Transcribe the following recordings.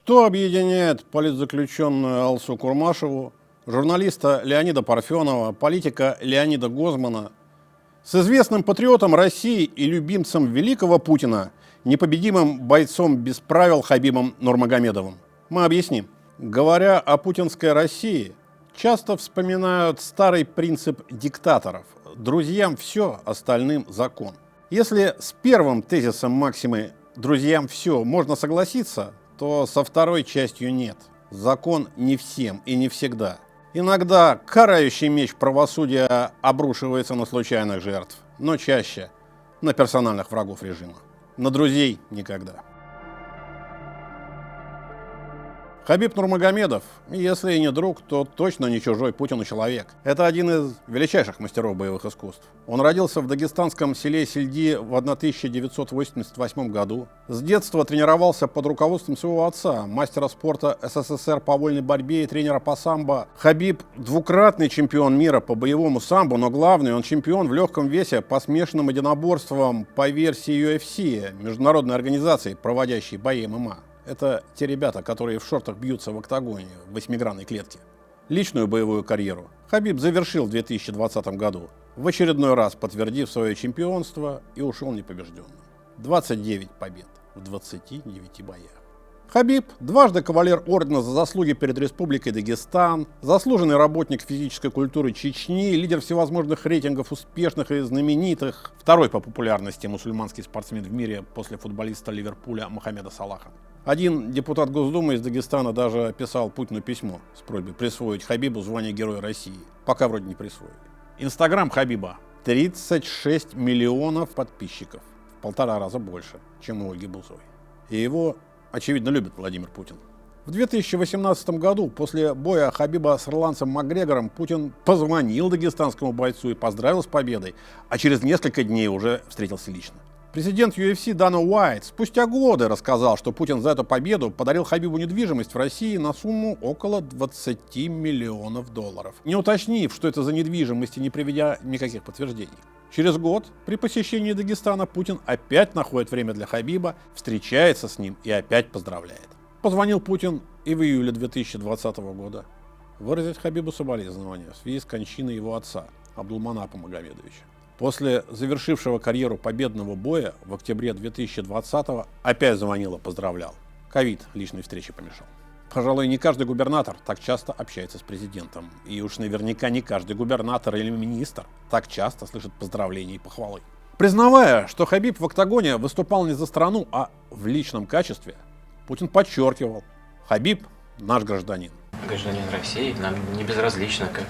Что объединяет политзаключенную Алсу Курмашеву, журналиста Леонида Парфенова, политика Леонида Гозмана с известным патриотом России и любимцем великого Путина, непобедимым бойцом без правил Хабибом Нурмагомедовым? Мы объясним. Говоря о путинской России, часто вспоминают старый принцип диктаторов: друзьям все, остальным закон. Если с первым тезисом максимы «друзьям все» можно согласиться, то со второй частью нет. Закон не всем и не всегда. Иногда карающий меч правосудия обрушивается на случайных жертв, но чаще на персональных врагов режима. На друзей никогда. Хабиб Нурмагомедов, если и не друг, то точно не чужой Путину человек. Это один из величайших мастеров боевых искусств. Он родился в дагестанском селе Сельди в 1988 году. С детства тренировался под руководством своего отца, мастера спорта СССР по вольной борьбе и тренера по самбо. Хабиб – двукратный чемпион мира по боевому самбо, но главный – он чемпион в легком весе по смешанным единоборствам по версии UFC, международной организации, проводящей бои ММА. Это те ребята, которые в шортах бьются в октагоне в 8-гранной клетке. Личную боевую карьеру Хабиб завершил в 2020 году, в очередной раз подтвердив свое чемпионство и ушел непобежденным. 29 побед в 29 боях. Хабиб – дважды кавалер ордена за заслуги перед Республикой Дагестан, заслуженный работник физической культуры Чечни, лидер всевозможных рейтингов успешных и знаменитых, второй по популярности мусульманский спортсмен в мире после футболиста Ливерпуля Мохаммеда Салаха. Один депутат Госдумы из Дагестана даже писал Путину письмо с просьбой присвоить Хабибу звание Героя России. Пока вроде не присвоили. Инстаграм Хабиба – 36 миллионов подписчиков. В 1,5 раза больше, чем у Ольги Бузовой. И его, очевидно, любит Владимир Путин. В 2018 году, после боя Хабиба с ирландцем Макгрегором, Путин позвонил дагестанскому бойцу и поздравил с победой, а через несколько дней уже встретился лично. Президент UFC Дана Уайт спустя годы рассказал, что Путин за эту победу подарил Хабибу недвижимость в России на сумму около 20 миллионов долларов, не уточнив, что это за недвижимость, и не приведя никаких подтверждений. Через год при посещении Дагестана Путин опять находит время для Хабиба, встречается с ним и опять поздравляет. Позвонил Путин и в июле 2020 года выразить Хабибу соболезнования в связи с кончиной его отца Абдулманапа Магомедовича. После завершившего карьеру победного боя в октябре 2020-го опять звонил и поздравлял. Ковид личной встречи помешал. Пожалуй, не каждый губернатор так часто общается с президентом. И уж наверняка не каждый губернатор или министр так часто слышит поздравления и похвалы. Признавая, что Хабиб в октагоне выступал не за страну, а в личном качестве, Путин подчеркивал: Хабиб – наш гражданин. Гражданин России, нам не безразлично, как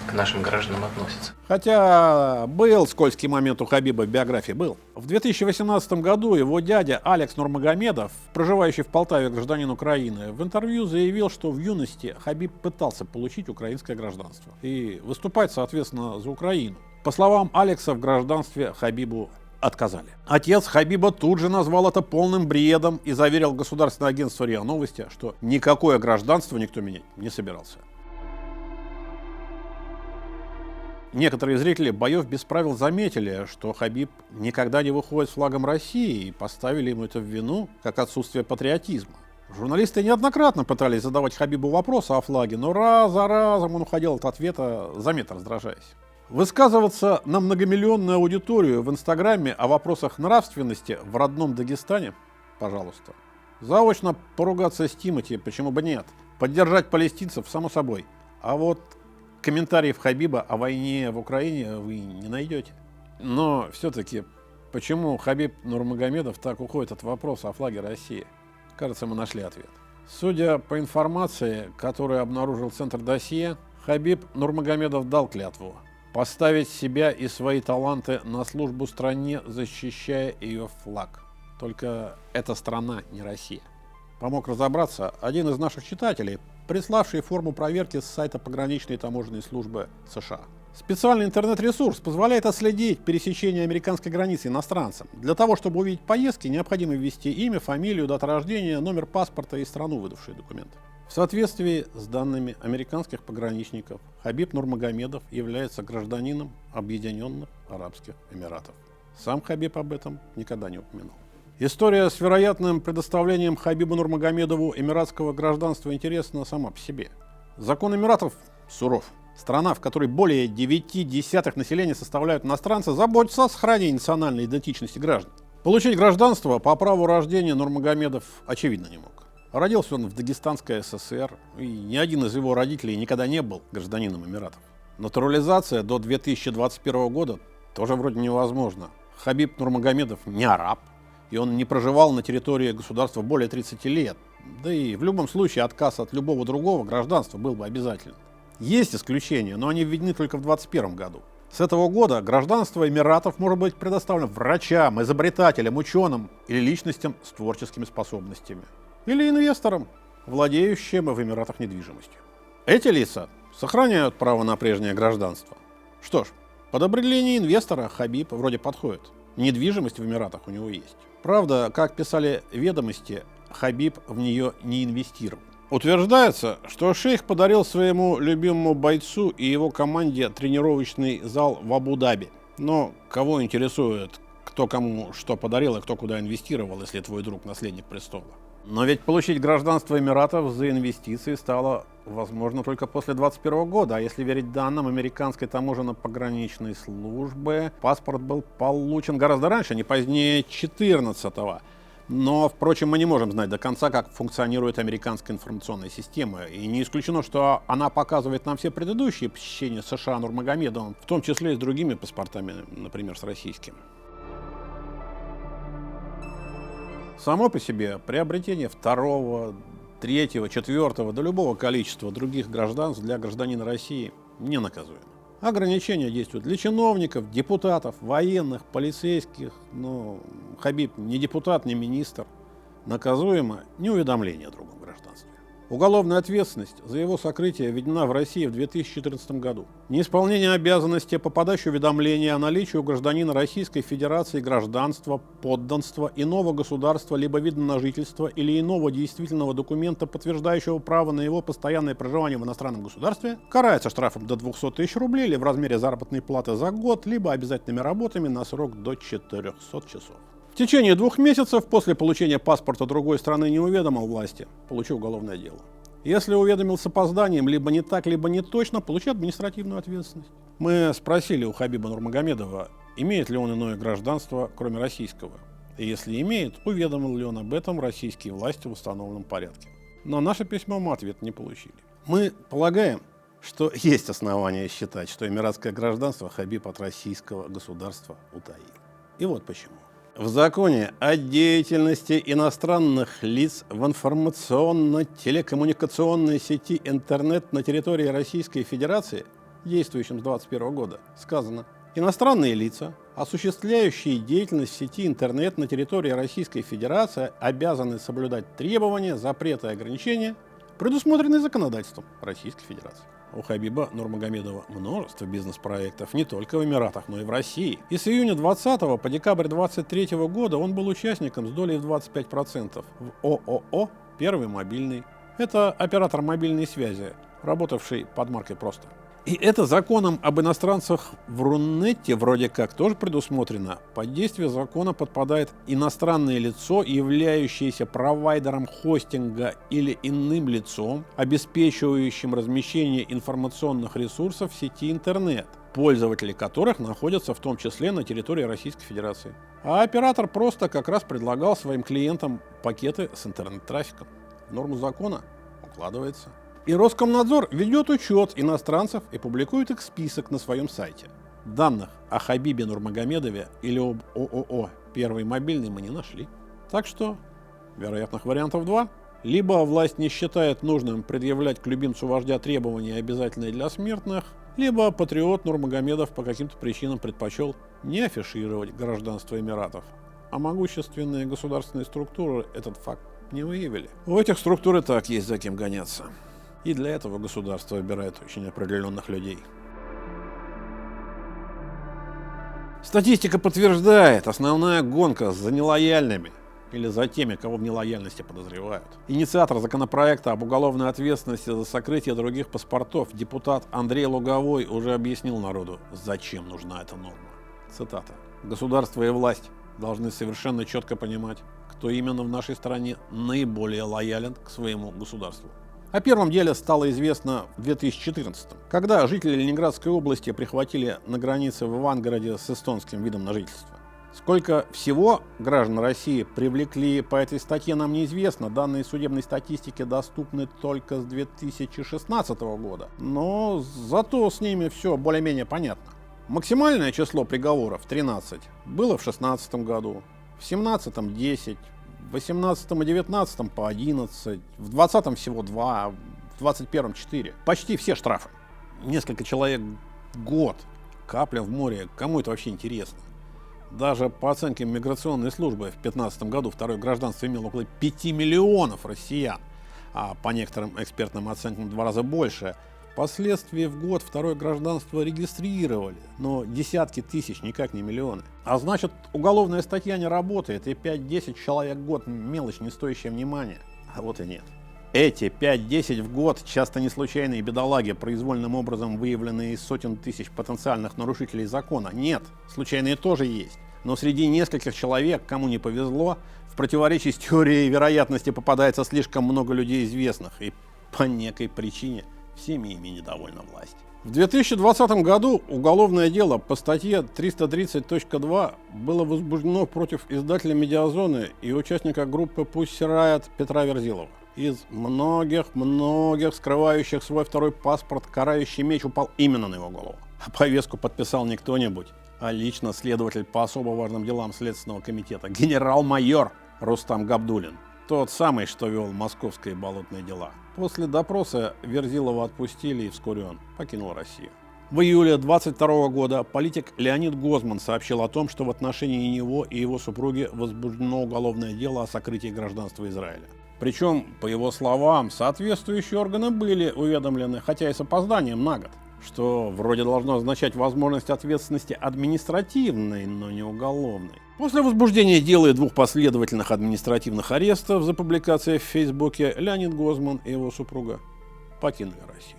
к нашим гражданам относятся. Хотя был скользкий момент у Хабиба в биографии, был. В 2018 году его дядя Алекс Нурмагомедов, проживающий в Полтаве гражданин Украины, в интервью заявил, что в юности Хабиб пытался получить украинское гражданство и выступать, соответственно, за Украину. По словам Алекса, в гражданстве Хабибу отказали. Отец Хабиба тут же назвал это полным бредом и заверил государственное агентство РИА Новости, что никакое гражданство никто менять не собирался. Некоторые зрители боев без правил заметили, что Хабиб никогда не выходит с флагом России, и поставили ему это в вину как отсутствие патриотизма. Журналисты неоднократно пытались задавать Хабибу вопросы о флаге, но раз за разом он уходил от ответа, заметно раздражаясь. Высказываться на многомиллионную аудиторию в Инстаграме о вопросах нравственности в родном Дагестане – пожалуйста. Заочно поругаться с Тимати, почему бы нет. Поддержать палестинцев, само собой. А вот комментариев Хабиба о войне в Украине вы не найдете. Но все-таки, почему Хабиб Нурмагомедов так уходит от вопроса о флаге России? Кажется, мы нашли ответ. Судя по информации, которую обнаружил Центр Досье, Хабиб Нурмагомедов дал клятву поставить себя и свои таланты на службу стране, защищая ее флаг. Только эта страна не Россия. Помог разобраться один из наших читателей, приславший форму проверки с сайта пограничной таможенной службы США. Специальный интернет-ресурс позволяет отследить пересечение американской границы иностранцам. Для того, чтобы увидеть поездки, необходимо ввести имя, фамилию, дату рождения, номер паспорта и страну, выдавшую документ. В соответствии с данными американских пограничников, Хабиб Нурмагомедов является гражданином Объединенных Арабских Эмиратов. Сам Хабиб об этом никогда не упоминал. История с вероятным предоставлением Хабибу Нурмагомедову эмиратского гражданства интересна сама по себе. Закон Эмиратов суров. Страна, в которой более 0,9% населения составляют иностранцы, заботится о сохранении национальной идентичности граждан. Получить гражданство по праву рождения Нурмагомедов очевидно не мог. Родился он в Дагестанской ССР, и ни один из его родителей никогда не был гражданином Эмиратов. Натурализация до 2021 года тоже вроде невозможна. Хабиб Нурмагомедов не араб, и он не проживал на территории государства более 30 лет. Да и в любом случае отказ от любого другого гражданства был бы обязательным. Есть исключения, но они введены только в 2021 году. С этого года гражданство Эмиратов может быть предоставлено врачам, изобретателям, ученым или личностям с творческими способностями. Или инвесторам, владеющим в Эмиратах недвижимостью. Эти лица сохраняют право на прежнее гражданство. Что ж, под определение инвестора Хабиб вроде подходит. Недвижимость в Эмиратах у него есть. Правда, как писали ведомости, Хабиб в нее не инвестировал. Утверждается, что шейх подарил своему любимому бойцу и его команде тренировочный зал в Абу-Даби. Но кого интересует, кто кому что подарил и кто куда инвестировал, если твой друг наследник престола? Но ведь получить гражданство Эмиратов за инвестиции стало возможно только после 2021 года, а если верить данным американской таможенно-пограничной службы, паспорт был получен гораздо раньше, не позднее 2014-го. Но, впрочем, мы не можем знать до конца, как функционирует американская информационная система, и не исключено, что она показывает нам все предыдущие посещения США Нурмагомедовым, в том числе и с другими паспортами, например, с российским. Само по себе приобретение второго, третьего, четвертого, да любого количества других гражданств для гражданина России не наказуемо. Ограничения действуют для чиновников, депутатов, военных, полицейских, но Хабиб не депутат, не министр. Наказуемо неуведомление о другом гражданстве. Уголовная ответственность за его сокрытие введена в России в 2014 году. Неисполнение обязанности по подаче уведомления о наличии у гражданина Российской Федерации гражданства, подданства, иного государства, либо вида на жительство или иного действительного документа, подтверждающего право на его постоянное проживание в иностранном государстве, карается штрафом до 200 тысяч рублей или в размере заработной платы за год, либо обязательными работами на срок до 400 часов. В течение 2 месяцев после получения паспорта другой страны не уведомил власти, получи уголовное дело. Если уведомил с опозданием, либо не так, либо не точно, получи административную ответственность. Мы спросили у Хабиба Нурмагомедова, имеет ли он иное гражданство, кроме российского. И если имеет, уведомил ли он об этом российские власти в установленном порядке. На наше письмо мы ответ не получили. Мы полагаем, что есть основания считать, что эмиратское гражданство Хабиб от российского государства утаил. И вот почему. В законе о деятельности иностранных лиц в информационно-телекоммуникационной сети интернет на территории Российской Федерации, действующем с 2021 года, сказано: иностранные лица, осуществляющие деятельность в сети интернет на территории Российской Федерации, обязаны соблюдать требования, запреты и ограничения, предусмотренные законодательством Российской Федерации. У Хабиба Нурмагомедова множество бизнес-проектов не только в Эмиратах, но и в России. И с июня 2020 по декабрь 2023 года он был участником с долей в 25% в ООО «Первый мобильный». Это оператор мобильной связи, работавший под маркой «Просто». И это законом об иностранцах в Рунете вроде как тоже предусмотрено. Под действие закона подпадает иностранное лицо, являющееся провайдером хостинга или иным лицом, обеспечивающим размещение информационных ресурсов в сети интернет, пользователи которых находятся в том числе на территории Российской Федерации. А оператор просто как раз предлагал своим клиентам пакеты с интернет-трафиком. В норму закона укладывается. И Роскомнадзор ведет учет иностранцев и публикует их список на своем сайте. Данных о Хабибе Нурмагомедове или об ООО «Первый мобильный» мы не нашли. Так что вероятных вариантов 2. Либо власть не считает нужным предъявлять к любимцу вождя требования, обязательные для смертных, либо патриот Нурмагомедов по каким-то причинам предпочел не афишировать гражданство Эмиратов, а могущественные государственные структуры этот факт не выявили. У этих структур и так есть за кем гоняться. И для этого государство выбирает очень определенных людей. Статистика подтверждает, основная гонка за нелояльными или за теми, кого в нелояльности подозревают. Инициатор законопроекта об уголовной ответственности за сокрытие других паспортов, депутат Андрей Луговой, уже объяснил народу, зачем нужна эта норма. Цитата. «Государство и власть должны совершенно четко понимать, кто именно в нашей стране наиболее лоялен к своему государству. О первом деле стало известно в 2014, когда жители Ленинградской области прихватили на границе в Ивангороде с эстонским видом на жительство. Сколько всего граждан России привлекли по этой статье, нам неизвестно. Данные судебной статистики доступны только с 2016 года. Но зато с ними все более-менее понятно. Максимальное число приговоров, 13, было в 2016 году, в 2017 – 10, в 2018 и 2019 по 11, в 2020 всего 2, в 2021 – 4. Почти все штрафы. Несколько человек в год. Капля в море. Кому это вообще интересно? Даже по оценке миграционной службы в 2015 году второе гражданство имело около 5 миллионов россиян, а по некоторым экспертным оценкам в 2 раза больше. Впоследствии в год второе гражданство регистрировали, но десятки тысяч, никак не миллионы. А значит, уголовная статья не работает, и 5-10 человек в год – мелочь, не стоящая внимания. А вот и нет. Эти 5-10 в год часто не случайные бедолаги, произвольным образом выявленные из сотен тысяч потенциальных нарушителей закона. Нет, случайные тоже есть. Но среди нескольких человек, кому не повезло, в противоречии с теорией вероятности попадается слишком много людей известных. И по некой причине всеми ими недовольна власть. В 2020 году уголовное дело по статье 330.2 было возбуждено против издателя «Медиазоны» и участника группы Pussy Riot Петра Верзилова. Из многих скрывающих свой второй паспорт карающий меч упал именно на его голову. А повестку подписал не кто-нибудь, а лично следователь по особо важным делам Следственного комитета, генерал-майор Рустам Габдуллин. Тот самый, что вел московские болотные дела. После допроса Верзилова отпустили, и вскоре он покинул Россию. В июле 2022 года политик Леонид Гозман сообщил о том, что в отношении него и его супруги возбуждено уголовное дело о сокрытии гражданства Израиля. Причем, по его словам, соответствующие органы были уведомлены, хотя и с опозданием на год, что вроде должно означать возможность ответственности административной, но не уголовной. После возбуждения дела и 2 последовательных административных арестов за публикацией в Фейсбуке Леонид Гозман и его супруга покинули Россию.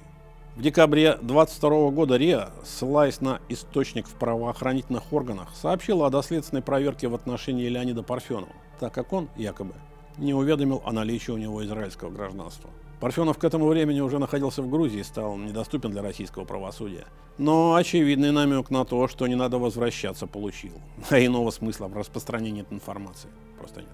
В декабре 2022 года РИА, ссылаясь на источник в правоохранительных органах, сообщила о доследственной проверке в отношении Леонида Парфенова, так как он, якобы, не уведомил о наличии у него израильского гражданства. Парфенов к этому времени уже находился в Грузии и стал недоступен для российского правосудия. Но очевидный намек на то, что не надо возвращаться, получил. А иного смысла в распространении этой информации просто нет.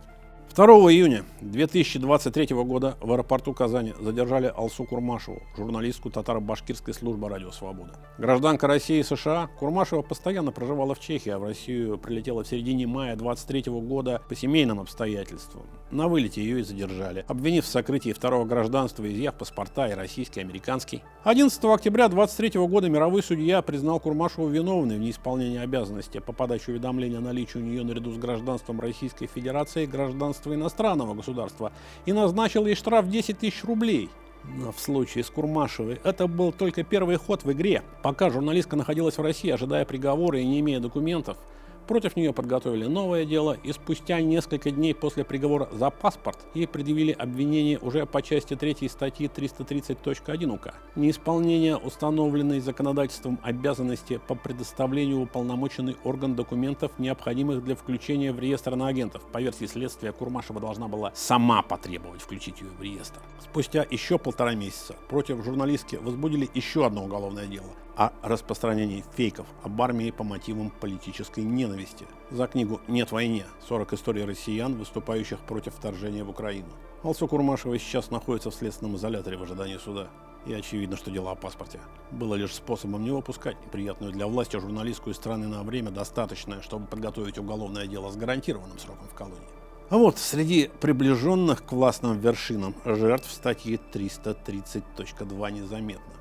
2 июня 2023 года в аэропорту Казани задержали Алсу Курмашеву, журналистку татаро-башкирской службы «Радио Свобода». Гражданка России и США, Курмашева постоянно проживала в Чехии, а в Россию прилетела в середине мая 2023 года по семейным обстоятельствам. На вылете ее и задержали, обвинив в сокрытии второго гражданства, изъяв паспорта и российский, и американский. 11 октября 2023 года мировой судья признал Курмашеву виновной в неисполнении обязанности по подаче уведомления о наличии у нее наряду с гражданством Российской Федерации гражданства иностранного государства и назначил ей штраф 10 тысяч рублей. Но в случае с Курмашевой это был только первый ход в игре. Пока журналистка находилась в России, ожидая приговора и не имея документов, против нее подготовили новое дело, и спустя несколько дней после приговора за паспорт ей предъявили обвинение уже по части 3 статьи 330.1 УК. Неисполнение установленной законодательством обязанности по предоставлению в уполномоченный орган документов, необходимых для включения в реестр иноагентов. По версии следствия, Курмашева должна была сама потребовать включить ее в реестр. Спустя еще 1,5 месяца против журналистки возбудили еще одно уголовное дело о распространении фейков об армии по мотивам политической ненависти. За книгу «Нет войне. 40 историй россиян, выступающих против вторжения в Украину». Алсу Курмашева сейчас находится в следственном изоляторе в ожидании суда. И очевидно, что дело о паспорте было лишь способом не выпускать неприятную для власти журналистскую из страны на время, достаточное, чтобы подготовить уголовное дело с гарантированным сроком в колонии. А вот среди приближенных к властным вершинам жертв статьи 330.2 незаметно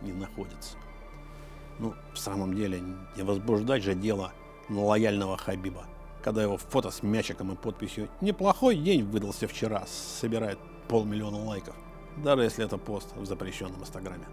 не находится. В самом деле, не возбуждать же дело на лояльного Хабиба, когда его фото с мячиком и подписью «Неплохой день выдался вчера» собирает 500 000 лайков, даже если это пост в запрещенном Инстаграме.